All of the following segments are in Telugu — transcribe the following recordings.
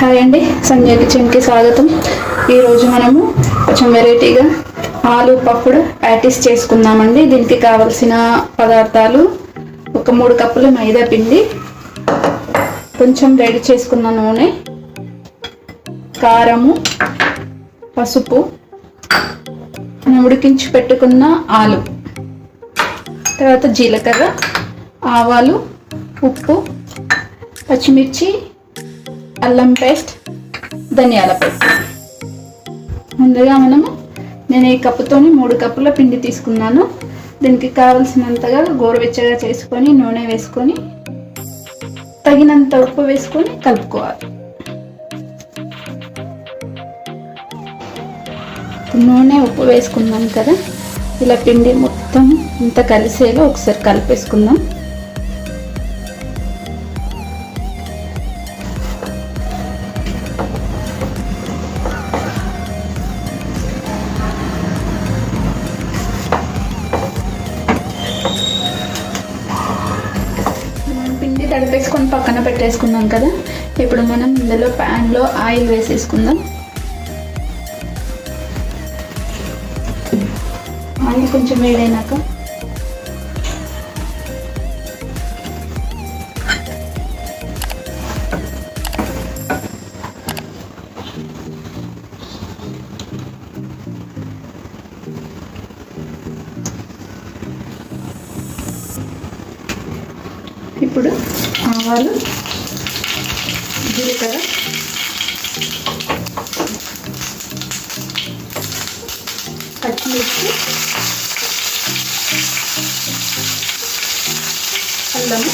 హాయ్ అండి, సంజయ్ కిచెన్కి స్వాగతం. ఈరోజు మనము కొంచెం వెరైటీగా ఆలు పప్పుడు ప్యాటీస్ చేసుకుందామండి. దీనికి కావలసిన పదార్థాలు: ఒక 3 కప్పుల మైదా పిండి, కొంచెం రెడీ చేసుకున్న నూనె, కారము, పసుపు, ఉడికించి పెట్టుకున్న ఆలు, తర్వాత జీలకర్ర, ఆవాలు, ఉప్పు, పచ్చిమిర్చి, అల్లం పేస్ట్, ధనియాల పేస్ట్. ముందుగా నేను ఈ కప్పుతోని 3 కప్పుల పిండి తీసుకున్నాను. దీనికి కావలసినంతగా గోరువెచ్చగా చేసుకొని నూనె వేసుకొని తగినంత ఉప్పు వేసుకొని కలుపుకోవాలి. నూనె ఉప్పు వేసుకున్నాం కదా, ఇలా పిండి మొత్తం ఇంత కలిసేలా ఒకసారి కలిపేసుకుందాం. పిండి తడిపేసుకొని పక్కన పెట్టేసుకున్నాం కదా, ఇప్పుడు మనం ఇందులో ప్యాన్లో ఆయిల్ వేసేసుకుందాం. ఆయిల్ కొంచెం వేడైనాక ఇప్పుడు ఆవాలు, జీలకర్ర, పచ్చిమిర్చి, అల్లము,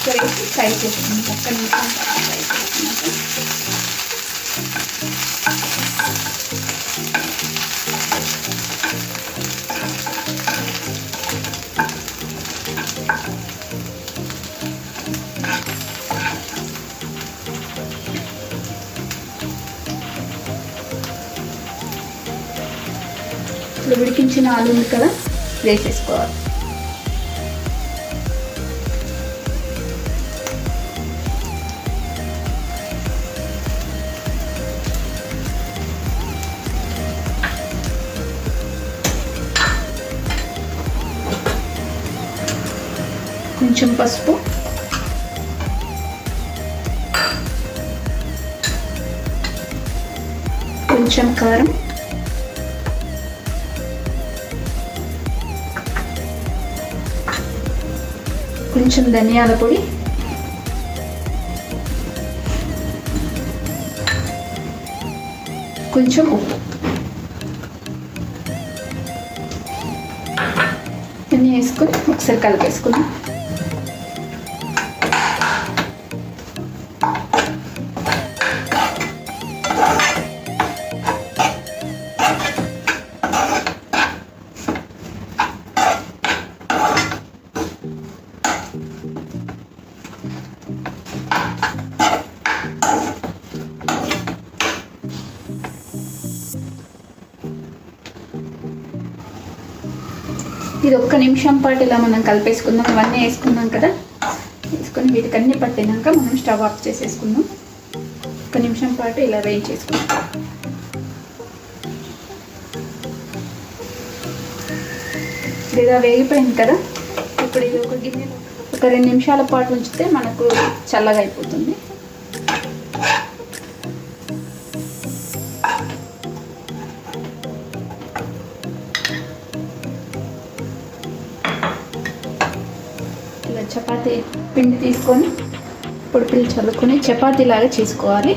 వేసి ఫ్రై చేసుకున్నాం. ఒక్క నిమిషం ఫ్రై చేసుకున్నాక ఇప్పుడు ఉడికించిన ఆలు ఉంది కదా, వేసేసుకోవాలి. కొంచెం పసుపు, కొంచెం కారం, కొంచెం ధనియాల పొడి, కొంచెం ఉప్పు. ఇవన్నీ వేసుకొని ఒకసారి కలిపేసుకుందాం. ఇది 1 నిమిషం పాటు ఇలా మనం కలిపేసుకుందాం. ఇవన్నీ వేసుకున్నాం కదా, వేసుకొని వీటికన్నీ పట్టినాక మనం స్టవ్ ఆఫ్ చేసేసుకుందాం. 1 నిమిషం పాటు ఇలా వేయించేసుకుందాం. ఇలా వేగిపోయింది కదా, ఇప్పుడు ఇది ఒక గిన్నెలో ఒక 2 నిమిషాల పాటు ఉంచితే మనకు చల్లగా అయిపోతుంది. ఇలా చపాతీ పిండి తీసుకొని పొడి చల్లుకొని చపాతీలాగా చేసుకోవాలి.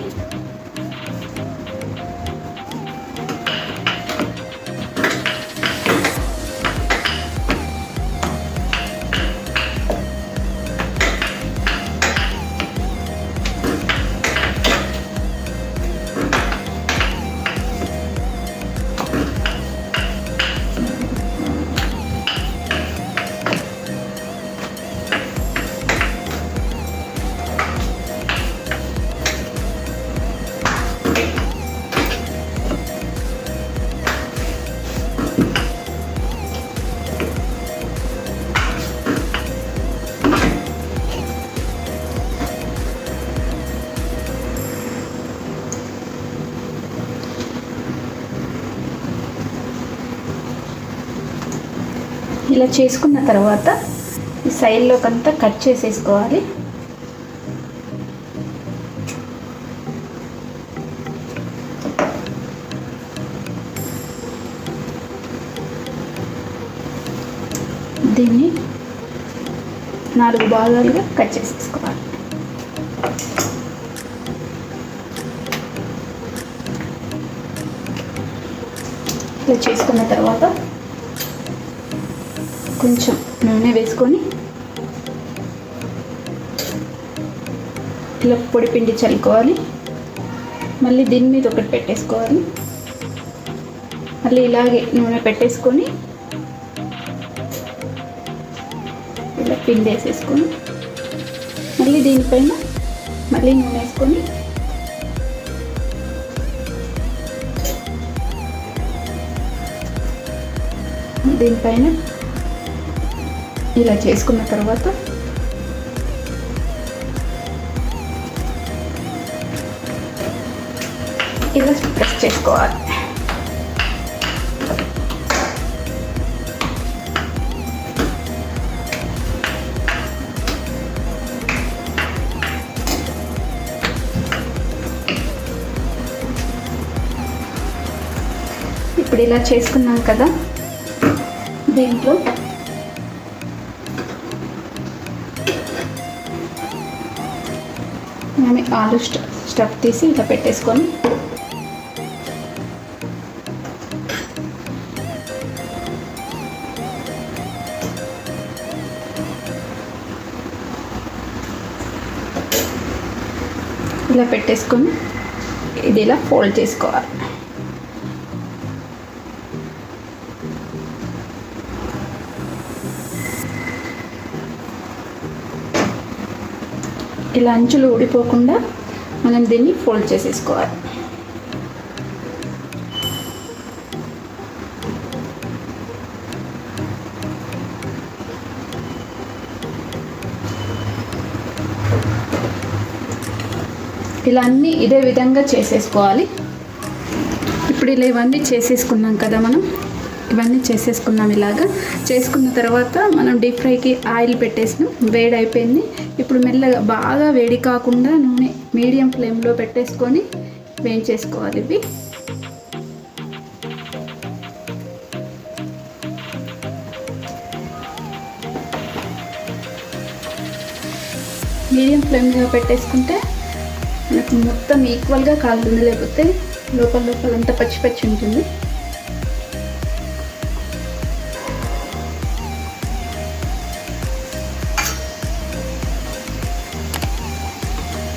ఇలా చేసుకున్న తర్వాత ఈ సైడ్లోకంతా కట్ చేసేసుకోవాలి. దీన్ని 4 భాగాలుగా కట్ చేసేసుకోవాలి. ఇలా చేసుకున్న తర్వాత కొంచెం నూనె వేసుకొని ఇలా పొడి పిండి చల్లుకోవాలి. మళ్ళీ దీని మీద ఒకటి పెట్టేసుకోవాలి. మళ్ళీ ఇలాగే నూనె పెట్టేసుకొని ఇలా పిండి వేసేసుకొని మళ్ళీ దీనిపైన మళ్ళీ నూనె వేసుకొని దీనిపైన ఇలా చేసుకున్న తర్వాత ఇలా ప్రెస్ చేసుకోవాలి. ఇప్పుడు ఇలా చేసుకున్నాం కదా, దీంట్లో మేము ఆలు స్టఫ్ తీసి ఇలా పెట్టేసుకొని ఇలా పెట్టేసుకొని ఇది ఇలా ఫోల్డ్ చేసుకోవాలి. ఇలా అంచులు ఊడిపోకుండా మనం దీన్ని ఫోల్డ్ చేసేసుకోవాలి. ఇలా అన్నీ ఇదే విధంగా చేసేసుకోవాలి. ఇప్పుడు ఇలా ఇవన్నీ చేసేసుకున్నాం కదా, ఇవన్నీ చేసేసుకున్నాం. ఇలాగా చేసుకున్న తర్వాత మనం డీప్ ఫ్రైకి ఆయిల్ పెట్టేసినాం, వేడి అయిపోయింది. ఇప్పుడు మెల్లగా బాగా వేడి కాకుండా నూనె మీడియం ఫ్లేమ్లో పెట్టేసుకొని వేయించేసుకోవాలి. ఇవి మీడియం ఫ్లేమ్లో పెట్టేసుకుంటే మనకు మొత్తం ఈక్వల్గా కాలుతుంది, లేకపోతే లోపల అంతా పచ్చి పచ్చి ఉంటుంది.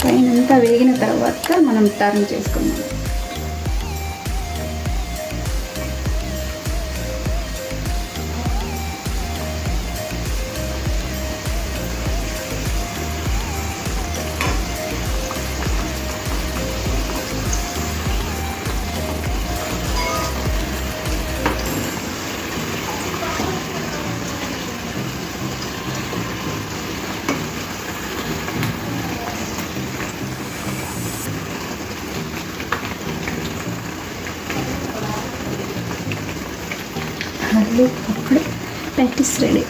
పైనంతా వేగిన తర్వాత మనం టర్న్ చేసుకున్నాం. ఆలు పకోడీ ప్యాటీస్ రెడీ.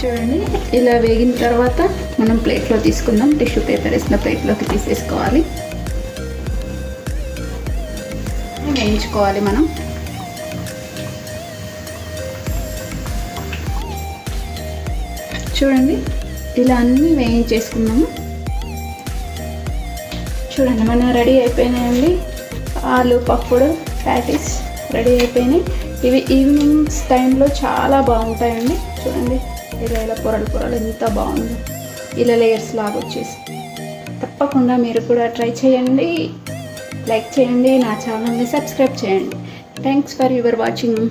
చూడండి, ఇలా వేగిన తర్వాత మనం ప్లేట్లో తీసుకుందాం. టిష్యూ పేపర్ వేసిన ప్లేట్లోకి తీసేసుకోవాలి. వేయించుకోవాలి మనం. చూడండి, ఇలా అన్నీ వేయించేసుకున్నాము. చూడండి, మన రెడీ అయిపోయినాయండి. ఆలు పకోడీ ప్యాటీస్ రెడీ అయిపోయినాయి. ఇవి ఈవినింగ్స్ టైంలో చాలా బాగుంటాయండి. చూడండి ఇలా పొరలు ఎంత బాగుందో, ఇలా లేయర్స్ లాగా వచ్చేసి. తప్పకుండా మీరు కూడా ట్రై చేయండి, లైక్ చేయండి, నా ఛానల్ని సబ్స్క్రైబ్ చేయండి. Thanks for your watching.